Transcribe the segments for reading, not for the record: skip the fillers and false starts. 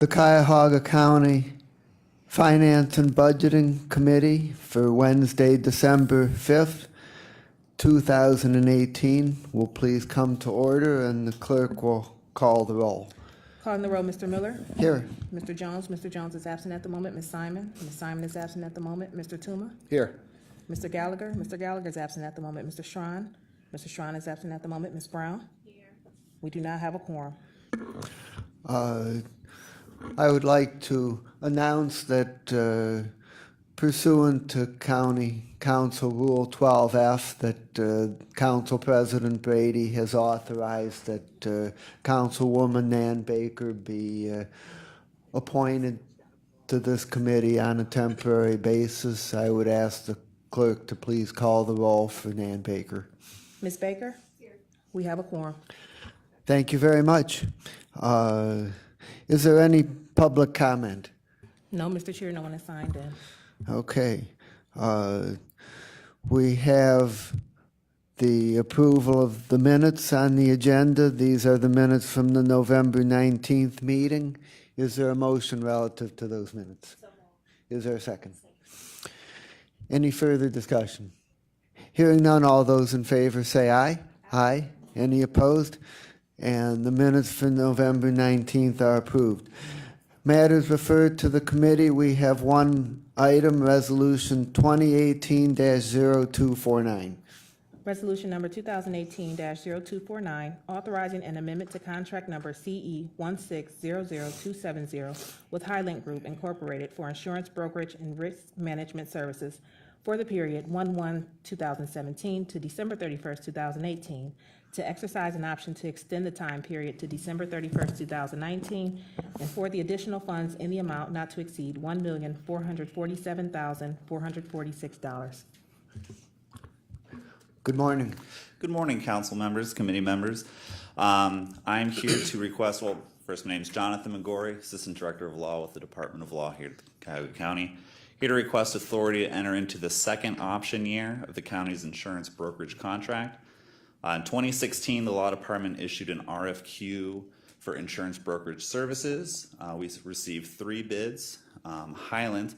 the Cuyahoga County Finance and Budgeting Committee for Wednesday, December 5th, 2018 will please come to order, and the clerk will call the roll. Calling the roll, Mr. Miller. Here. Mr. Jones. Mr. Jones is absent at the moment. Ms. Simon. Ms. Simon is absent at the moment. Mr. Tuma. Here. Mr. Gallagher. Mr. Gallagher is absent at the moment. Mr. Schron. Mr. Schron is absent at the moment. Ms. Brown. Here. We do not have a quorum. I would like to announce that pursuant to County Council Rule 12F, that Council President Brady has authorized that Councilwoman Nan Baker be appointed to this committee on a temporary basis. I would ask the clerk to please call the roll for Nan Baker. Ms. Baker. Here. We have a quorum. Thank you very much. Is there any public comment? No, Mr. Chair, no one has signed in. Okay. We have the approval of the minutes on the agenda. These are the minutes from the November 19th meeting. Is there a motion relative to those minutes? Is there a second? Any further discussion? Hearing none, all those in favor say aye. Aye. Any opposed? And the minutes for November 19th are approved. Matters referred to the committee, we have one item, Resolution 2018-0249. Resolution number 2018-0249, authorizing an amendment to contract number CE 1600270 with Highlink Group Incorporated for insurance brokerage and risk management services for the period 1/1/2017 to December 31st, 2018, to exercise an option to extend the time period to December 31st, 2019, and for the additional funds in the amount not to exceed $1,447,446. Good morning. Good morning, council members, committee members. I'm here to request, well, first, my name is Jonathan McGorry, Assistant Director of Law with the Department of Law here at Cuyahoga County. Here to request authority to enter into the second option year of the county's insurance brokerage contract. In 2016, the Law Department issued an RFQ for insurance brokerage services. We received 3 bids. Highland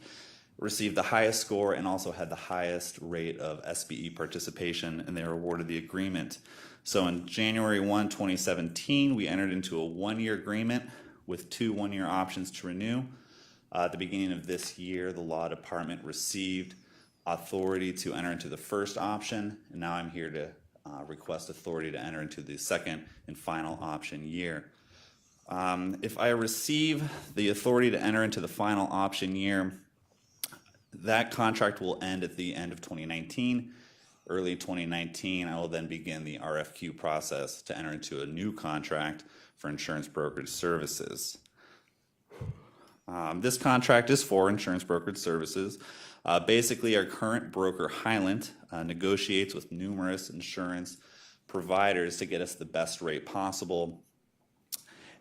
received the highest score and also had the highest rate of SBE participation, and they were awarded the agreement. So in January 1, 2017, we entered into a 1-year agreement with 2 one-year options to renew. At the beginning of this year, the Law Department received authority to enter into the first option, and now I'm here to request authority to enter into the second and final option year. If I receive the authority to enter into the final option year, that contract will end at the end of 2019. Early 2019, I will then begin the RFQ process to enter into a new contract for insurance brokerage services. This contract is for insurance brokerage services. Basically, our current broker, Highland, negotiates with numerous insurance providers to get us the best rate possible.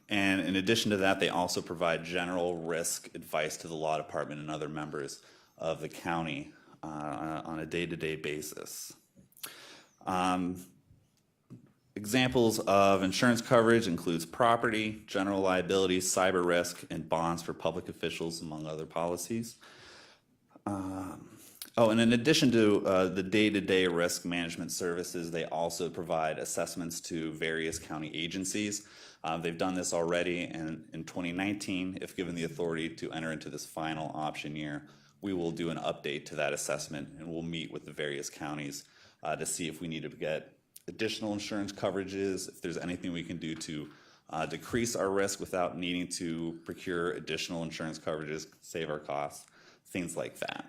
And in addition to that, they also provide general risk advice to the Law Department and other members of the county on a day-to-day basis. Examples of insurance coverage includes property, general liability, cyber risk, and bonds for public officials, among other policies. And in addition to the day-to-day risk management services, they also provide assessments to various county agencies. They've done this already, and in 2019, if given the authority to enter into this final option year, we will do an update to that assessment, and we'll meet with the various counties to see if we need to get additional insurance coverages, if there's anything we can do to decrease our risk without needing to procure additional insurance coverages, save our costs, things like that.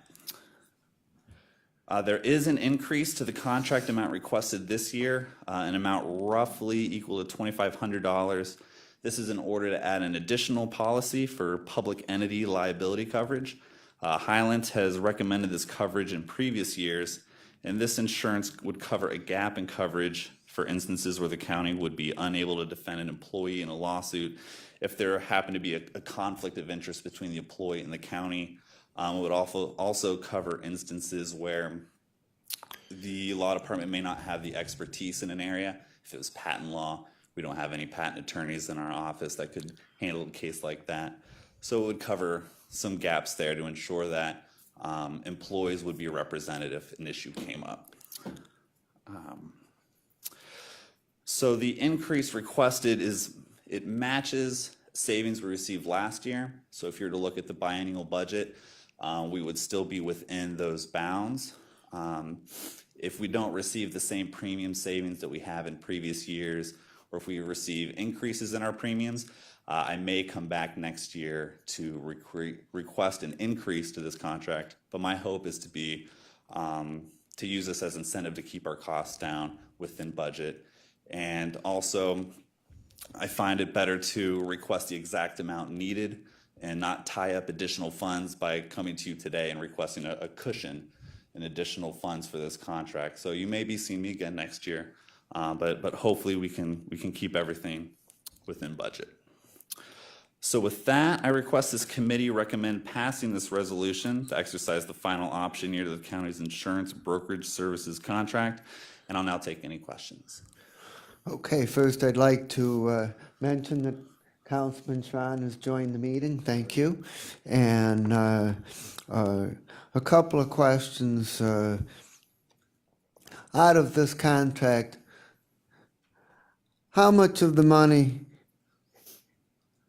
There is an increase to the contract amount requested this year, an amount roughly equal to $2,500. This is in order to add an additional policy for public entity liability coverage. Highland has recommended this coverage in previous years, and this insurance would cover a gap in coverage for instances where the county would be unable to defend an employee in a lawsuit if there happened to be a conflict of interest between the employee and the county. It would also cover instances where the law department may not have the expertise in an area. If it was patent law, we don't have any patent attorneys in our office that could handle a case like that. So it would cover some gaps there to ensure that employees would be represented if an issue came up. So the increase requested it matches savings we received last year. So if you were to look at the biennial budget, we would still be within those bounds. If we don't receive the same premium savings that we have in previous years, or if we receive increases in our premiums, I may come back next year to request an increase to this contract. But my hope is to use this as incentive to keep our costs down within budget. And also, I find it better to request the exact amount needed and not tie up additional funds by coming to you today and requesting a cushion and additional funds for this contract. So you may be seeing me again next year, but hopefully we can keep everything within budget. So with that, I request this committee recommend passing this resolution to exercise the final option year to the county's insurance brokerage services contract, and I'll now take any questions. Okay, first I'd like to mention that Councilman Schwan has joined the meeting. Thank you. And a couple of questions. Out of this contract, how much of the money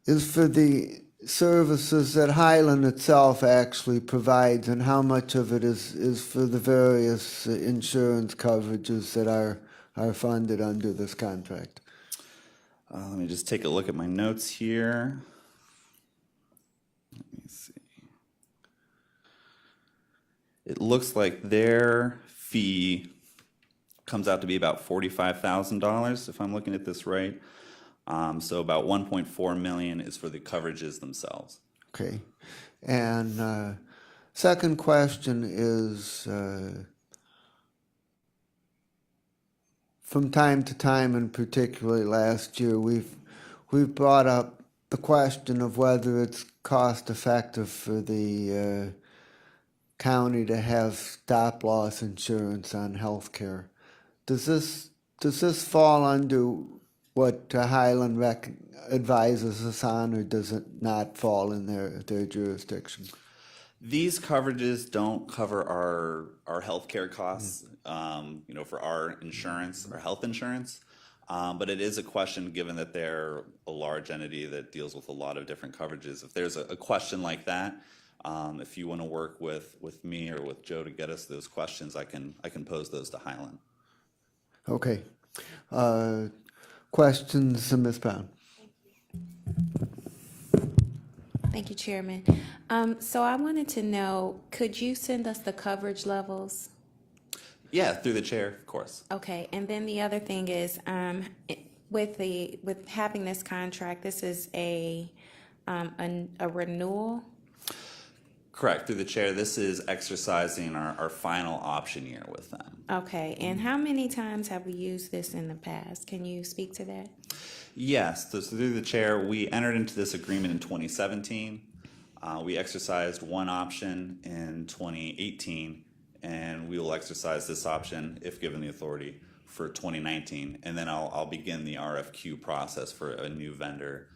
is for the services that Highland itself actually provides, and how much of it is for the various insurance coverages that are funded under this contract? Let me just take a look at my notes here. Let me see. It looks like their fee comes out to be about $45,000, if I'm looking at this right. So about 1.4 million is for the coverages themselves. Okay. And second question is, from time to time, and particularly last year, we've brought up the question of whether it's cost effective for the county to have stop loss insurance on health care. Does this fall under what Highland advises us on, or does it not fall in their jurisdiction? These coverages don't cover our healthcare costs, for our insurance, our health insurance. But it is a question, given that they're a large entity that deals with a lot of different coverages. If there's a question like that, if you want to work with me or with Joe to get us those questions, I can pose those to Highland. Okay. Questions, Ms. Brown? Thank you, Chairman. So I wanted to know, could you send us the coverage levels? Yeah, through the chair, of course. Okay, and then the other thing is, with having this contract, this is a renewal? Correct, through the chair. This is exercising our final option year with them. Okay, and how many times have we used this in the past? Can you speak to that? Yes, so through the chair, we entered into this agreement in 2017. We exercised one option in 2018, and we will exercise this option, if given the authority, for 2019. And then I'll begin the RFQ process for a new vendor,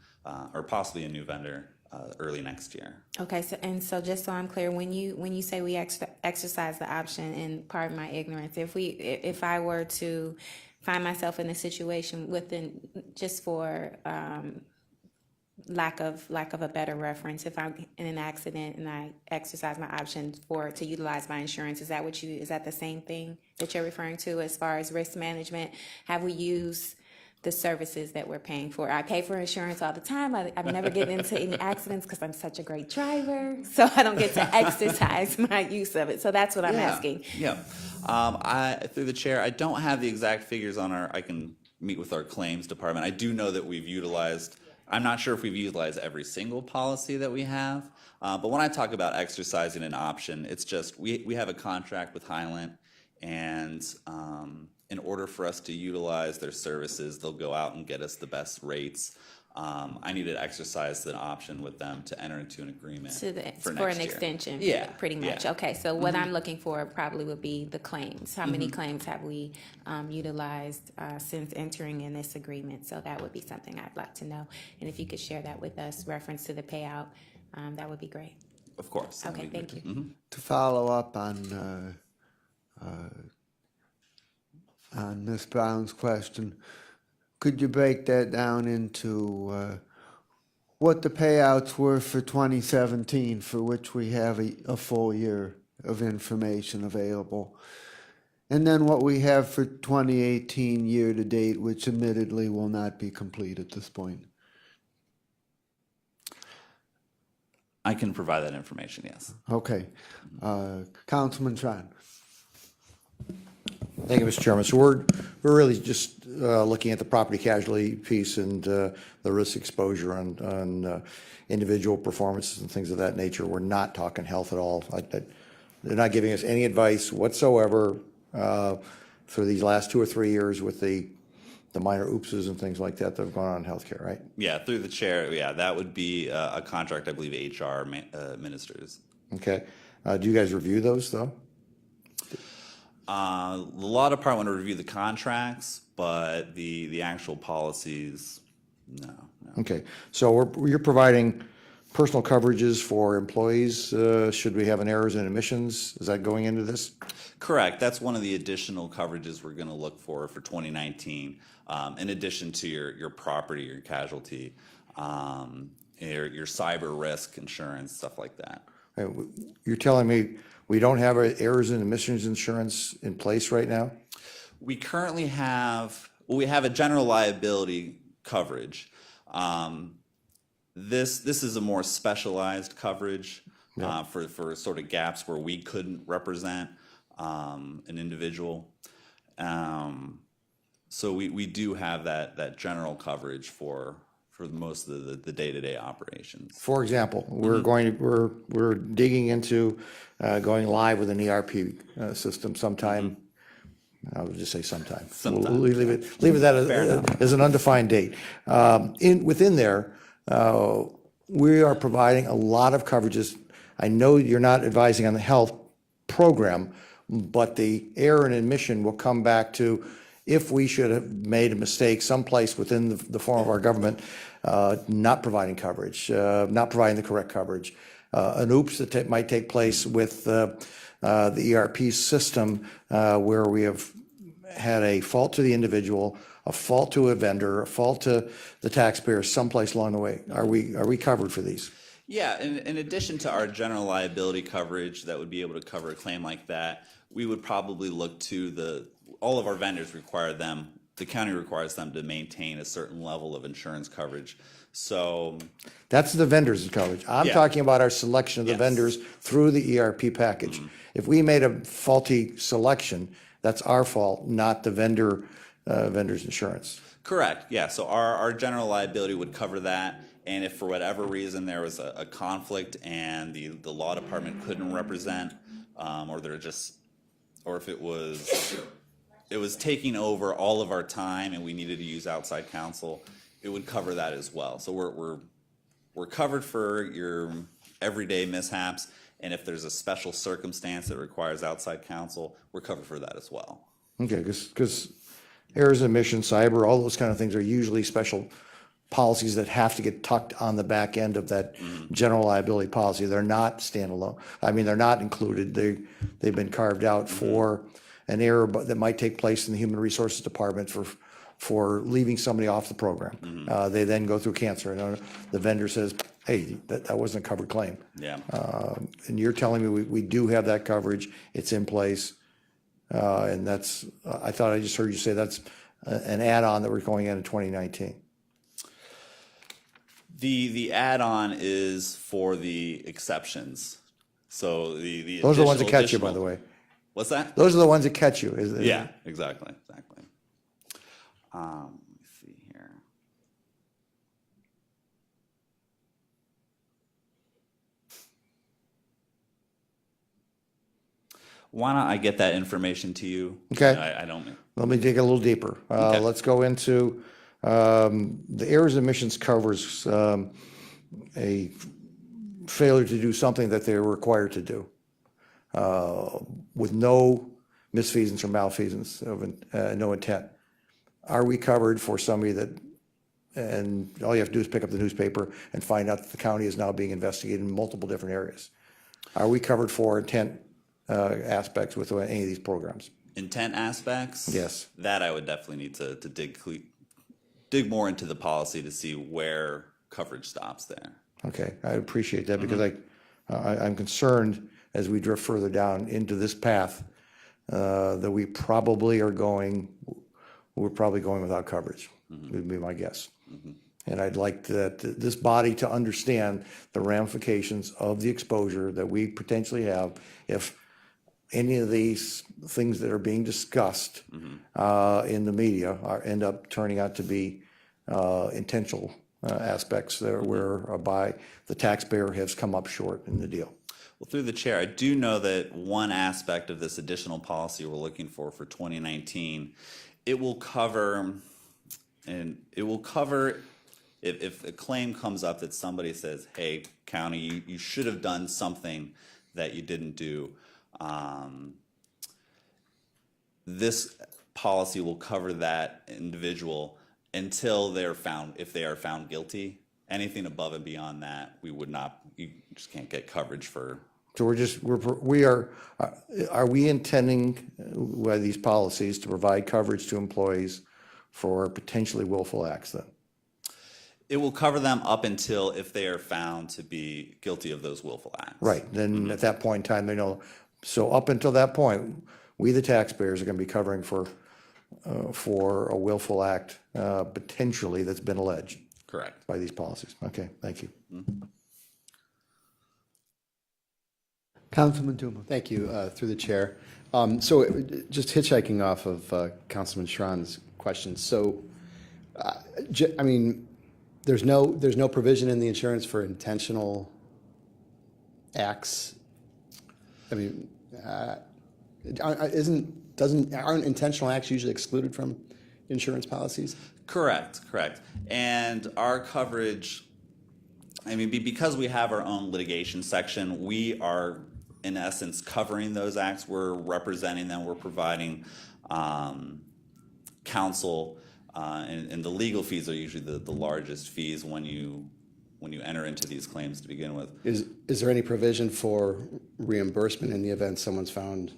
or possibly a new vendor, early next year. Okay, so just so I'm clear, when you say we exercise the option, and pardon my ignorance, if I were to find myself in a situation within, just for lack of a better reference, if I'm in an accident and I exercise my option to utilize my insurance, is that the same thing that you're referring to as far as risk management? Have we used the services that we're paying for? I pay for insurance all the time. I've never get into any accidents because I'm such a great driver, so I don't get to exercise my use of it. So that's what I'm asking. Yeah. Through the chair, I don't have the exact figures on I can meet with our claims department. I do know that we've utilized, I'm not sure if we've utilized every single policy that we have, but when I talk about exercising an option, it's just we have a contract with Highland, and in order for us to utilize their services, they'll go out and get us the best rates. I need to exercise the option with them to enter into an agreement for an next year. extension. Yeah, pretty much. yeah. Okay, so what I'm looking for probably would be the claims. How many claims have we utilized since entering in this agreement? So that would be something I'd like to know. And if you could share that with us, reference to the payout that would be great. Of course. Okay, thank you. To follow up on Ms. Brown's question, could you break that down into what the payouts were for 2017, for which we have a full year of information available, and then what we have for 2018 year-to-date, which admittedly will not be complete at this point? I can provide that information, yes. Okay. Councilman Tron. Thank you, Mr. Chairman. So we're really just looking at the property casualty piece and the risk exposure on individual performances and things of that nature. We're not talking health at all. They're not giving us any advice whatsoever for these last 2 or 3 years with the minor oopses and things like that that have gone on in healthcare, right? Yeah, through the chair, yeah, that would be a contract I believe HR ministers. Okay. Do you guys review those, though? The law department would review the contracts, but the actual policies, no. Okay. So you're providing personal coverages for employees, should we have an errors and omissions? Is that going into this? Correct. That's one of the additional coverages we're going to look for 2019, in addition to your property, your casualty, your cyber risk insurance, stuff like that. You're telling me we don't have an errors and omissions insurance in place right now? We currently have, we have a general liability coverage. This is a more specialized coverage for sort of gaps where we couldn't represent an individual. So we do have that general coverage for most of the day-to-day operations. For example, we're digging into going live with an ERP system sometime. I'll just say sometime. Sometime. We'll leave it that as an undefined date. Within there, we are providing a lot of coverages. I know you're not advising on the health program, but the error and omission will come back to if we should have made a mistake someplace within the form of our government, not providing coverage, not providing the correct coverage. An oops that might take place with the ERP system where we have had a fault to the individual, a fault to a vendor, a fault to the taxpayer someplace along the way. Are we covered for these? Yeah, in addition to our general liability coverage that would be able to cover a claim like that, we would probably look to all of our vendors require them, the county requires them to maintain a certain level of insurance coverage. So That's the vendors' coverage. I'm Yeah. talking about our selection of the Yes. vendors through the ERP package. If we made a faulty selection, that's our fault, not the vendor's insurance. correct, yeah, so our general liability would cover that. And if for whatever reason there was a conflict and the law department couldn't represent, or if it was taking over all of our time and we needed to use outside counsel, it would cover that as well. So we're covered for your everyday mishaps, and if there's a special circumstance that requires outside counsel, we're covered for that as well. Okay, because errors and omissions, cyber, all those kind of things are usually special policies that have to get tucked on the back end of that general liability policy. They're not standalone. I mean, they're not included. They've been carved out for an error that might take place in the Human Resources Department for leaving somebody off the program. They then go through cancer, and the vendor says, hey, that wasn't a covered claim. Yeah. And you're telling me we do have that coverage, it's in place, and that's, I thought I just heard you say that's an add-on that we're going into 2019. The add-on is for the exceptions. So the Those are the ones that catch you, additional- by the way. What's that? Those are the ones that catch you. Yeah, exactly. Let me see here. Why don't I get that information to you? Okay. I don't. Let me dig a little deeper. Okay. Let's go into the errors and omissions covers a failure to do something that they're required to do with no misfeasance or malfeasance of no intent. Are we covered for somebody that and all you have to do is pick up the newspaper and find out that the county is now being investigated in multiple different areas. Are we covered for intent aspects with any of these programs? Intent aspects? Yes. That I would definitely need to dig more into the policy to see where coverage stops there. Okay, I appreciate that because I'm concerned as we drift further down into this path that we're probably going without coverage, would be my guess. And I'd like this body to understand the ramifications of the exposure that we potentially have if any of these things that are being discussed in the media end up turning out to be intentional aspects that whereby the taxpayer has come up short in the deal. Well, through the chair, I do know that one aspect of this additional policy we're looking for 2019, it will cover if a claim comes up that somebody says, hey, county, you should have done something that you didn't do. This policy will cover that individual until if they are found guilty. Anything above and beyond that, you just can't get coverage for. So are we intending with these policies to provide coverage to employees for potentially willful acts then? It will cover them up until if they are found to be guilty of those willful acts. Right, then at that point in time, they know. So up until that point, we, the taxpayers, are going to be covering for a willful act potentially that's been alleged Correct. by these policies. Okay, thank you. Councilman Tuma. Thank you, through the chair. So just hitchhiking off of Councilman Schron's question. So, I mean, there's no provision in the insurance for intentional acts. I mean, aren't intentional acts usually excluded from insurance policies? Correct. And our coverage, I mean, because we have our own litigation section, we are, in essence, covering those acts. We're representing them. We're providing counsel, and the legal fees are usually the largest fees when you enter into these claims to begin with. Is there any provision for reimbursement in the event someone's found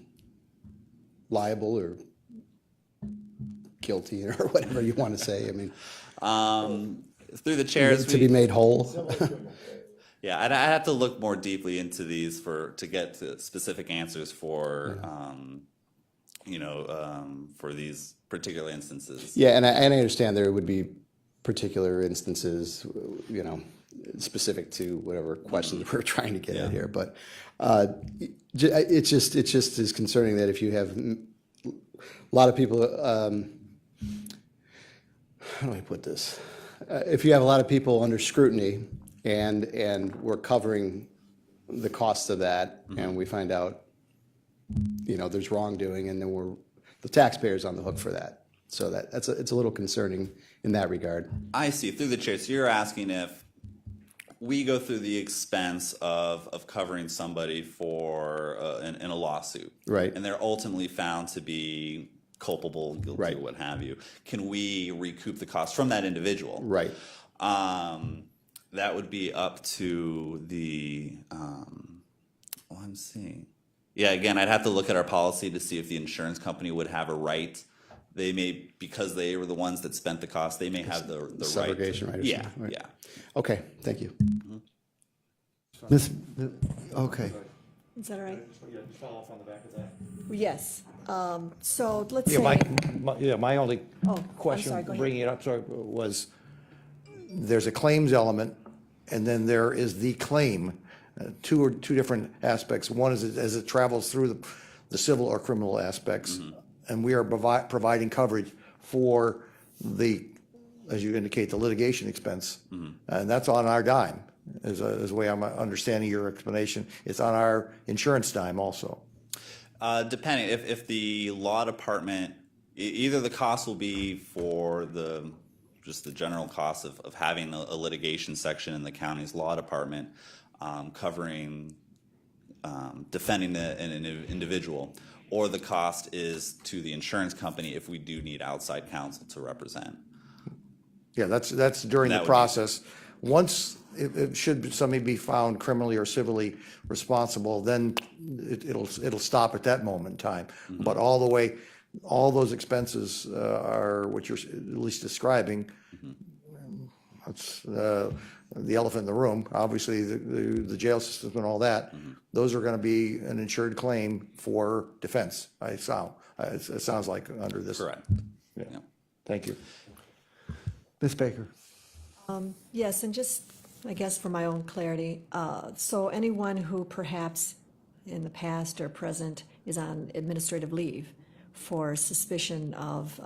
liable or guilty or whatever you want to say? I mean, Through the chairs, to be made whole. yeah, I'd have to look more deeply into these to get to specific answers for for these particular instances. Yeah, and I understand there would be particular instances, specific to whatever questions we're trying to get at here. But it's just as concerning that if you have a lot of people, how do I put this? If you have a lot of people under scrutiny and we're covering the cost of that, and we find out, there's wrongdoing, and then the taxpayer's on the hook for that. So it's a little concerning in that regard. I see. Through the chair, so you're asking if we go through the expense of covering somebody for in a lawsuit, Right. and they're ultimately found to be culpable, guilty, Right. what have you. Can we recoup the cost from that individual? Right. That would be up to the. I'm seeing. Yeah, again, I'd have to look at our policy to see if the insurance company would have a right. They may, because they were the ones that spent the cost, they may have the right. Subrogation right or Yeah, something, right. yeah. Okay, thank you. Okay. Is that all right? Follow up on the back of that. Yes. So let's Yeah, say. my only Oh, I'm question, sorry, go ahead. bringing it up, was there's a claims element, and then there is the claim, two different aspects. One is as it travels through the civil or criminal aspects, and we are providing coverage for as you indicate, the litigation expense, and that's on our dime, is the way I'm understanding your explanation. It's on our insurance dime also. Depending, if the law department, either the cost will be for just the general cost of having a litigation section in the county's law department, covering, defending an individual, or the cost is to the insurance company if we do need outside counsel to represent. Yeah, that's during That the would be- process. Once, should somebody be found criminally or civilly responsible, then it'll stop at that moment in time. But all the way, all those expenses are what you're at least describing. That's the elephant in the room, obviously, the jail system and all that. Those are going to be an insured claim for defense, it sounds like under this. Correct. Yeah. Yeah. Thank you. Ms. Baker? Yes, and just, I guess for my own clarity, so anyone who perhaps in the past or present is on administrative leave for suspicion of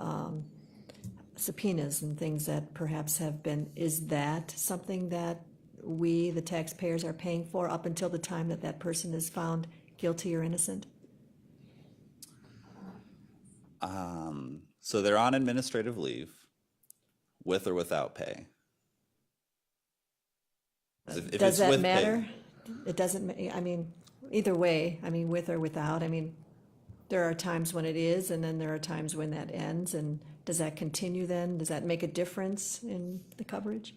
subpoenas and things that perhaps have been, is that something that we, the taxpayers, are paying for up until the time that that person is found guilty or innocent? So they're on administrative leave, with or without pay. If Does it's that with pay- matter? It doesn't, I mean, either way, I mean, with or without, I mean, there are times when it is, and then there are times when that ends, and does that continue then? Does that make a difference in the coverage?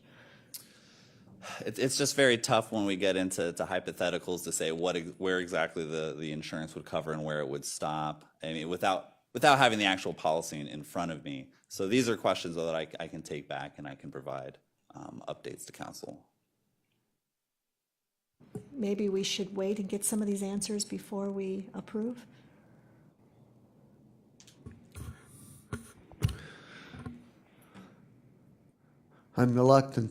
It's just very tough when we get into hypotheticals to say where exactly the insurance would cover and where it would stop. I mean, without having the actual policy in front of me. So these are questions that I can take back and I can provide updates to council. Maybe we should wait and get some of these answers before we approve? I'm reluctant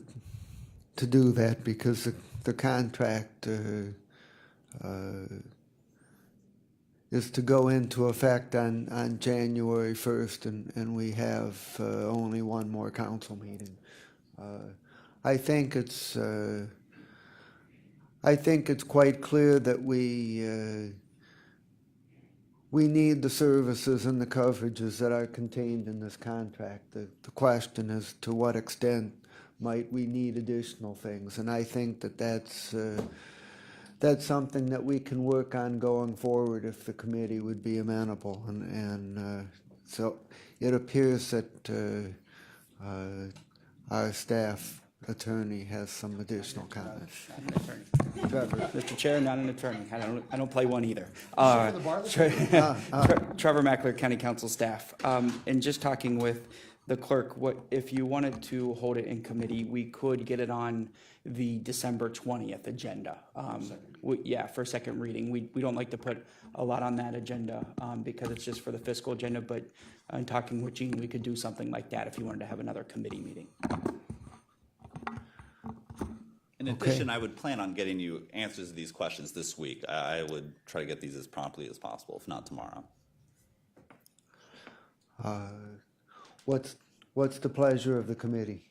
to do that because the contract is to go into effect on January 1st, and we have only one more council meeting. I think it's quite clear that we need the services and the coverages that are contained in this contract. The question is to what extent might we need additional things, and I think that's something that we can work on going forward if the committee would be amenable, and so it appears that our staff attorney has some additional comments. Mr. Chair, not an attorney. I don't play one either. Trevor Mackler, County Council staff. And just talking with the clerk, if you wanted to hold it in committee, we could get it on the December 20th agenda. Yeah, for second reading. We don't like to put a lot on that agenda because it's just for the fiscal agenda, but in talking with Jean, we could do something like that if you wanted to have another committee meeting. In addition, I would plan on getting you answers to these questions this week. I would try to get these as promptly as possible, if not tomorrow. What's the pleasure of the committee?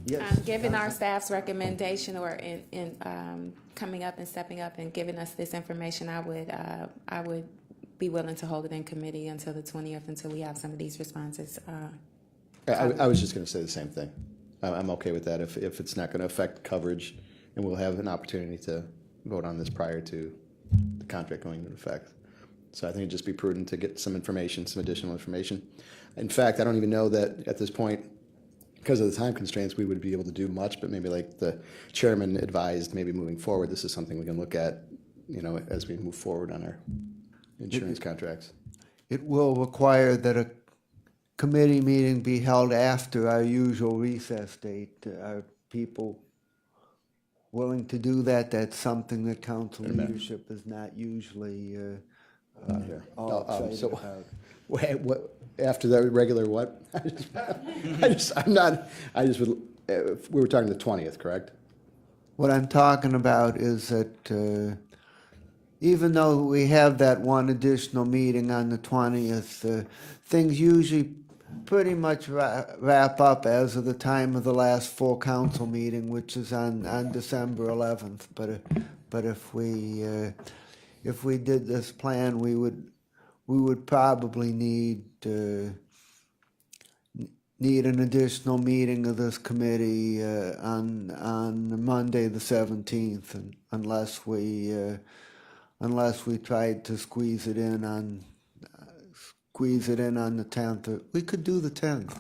Yes. Given our staff's recommendation or in coming up and stepping up and giving us this information, I would be willing to hold it in committee until the 20th, until we have some of these responses. I was just going to say the same thing. I'm okay with that if it's not going to affect coverage, and we'll have an opportunity to vote on this prior to the contract going into effect. So I think it'd just be prudent to get some information, some additional information. In fact, I don't even know that at this point, because of the time constraints, we would be able to do much, but maybe like the chairman advised, maybe moving forward, this is something we can look at, as we move forward on our insurance contracts. It will require that a committee meeting be held after our usual recess date. Are people willing to do that? That's something that council leadership is not usually all excited So- about. What, after the regular what? We were talking the 20th, correct? What I'm talking about is that even though we have that one additional meeting on the 20th, things usually pretty much wrap up as of the time of the last full council meeting, which is on December 11th. But if we did this plan, we would probably need an additional meeting of this committee on Monday the 17th, unless we tried to squeeze it in on squeeze it in on the 10th. We could do the 10th.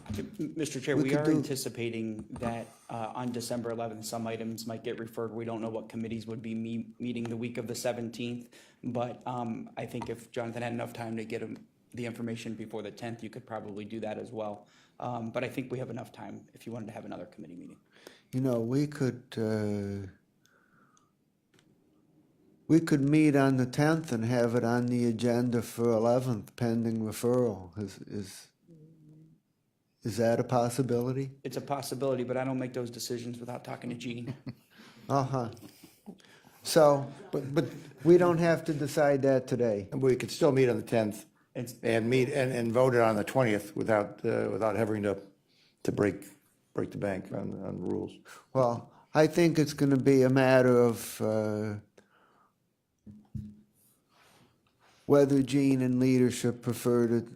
Mr. Chair, We we could are do- anticipating that on December 11th, some items might get referred. We don't know what committees would be meeting the week of the 17th, but I think if Jonathan had enough time to get him the information before the 10th, you could probably do that as well. But I think we have enough time if you wanted to have another committee meeting. You know, we could meet on the 10th and have it on the agenda for 11th pending referral. Is that a possibility? It's a possibility, but I don't make those decisions without talking to Gene. Uh-huh. So, but we don't have to decide that today. And we could still meet on the 10th It's- and meet and vote it on the 20th without having to break the bank on rules. Well, I think it's going to be a matter of whether Gene and leadership prefer to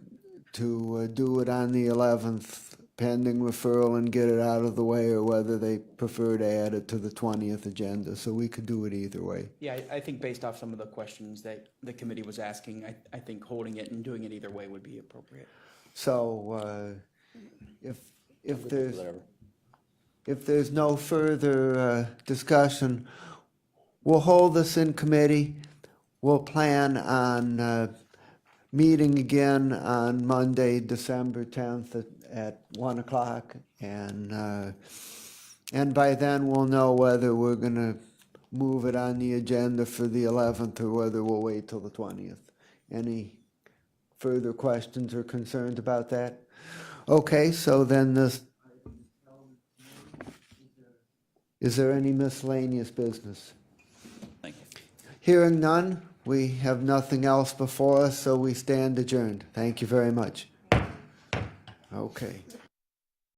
do it on the 11th pending referral and get it out of the way, or whether they prefer to add it to the 20th agenda. So we could do it either way. Yeah, I think based off some of the questions that the committee was asking, I think holding it and doing it either way would be appropriate. So if there's no further discussion, we'll hold this in committee. We'll plan on meeting again on Monday, December 10th at 1 o'clock. And by then, we'll know whether we're going to move it on the agenda for the 11th or whether we'll wait till the 20th. Any further questions or concerns about that? Okay, so then is there any miscellaneous business? Thank you. Hearing none, we have nothing else before us, so we stand adjourned. Thank you very much. Okay.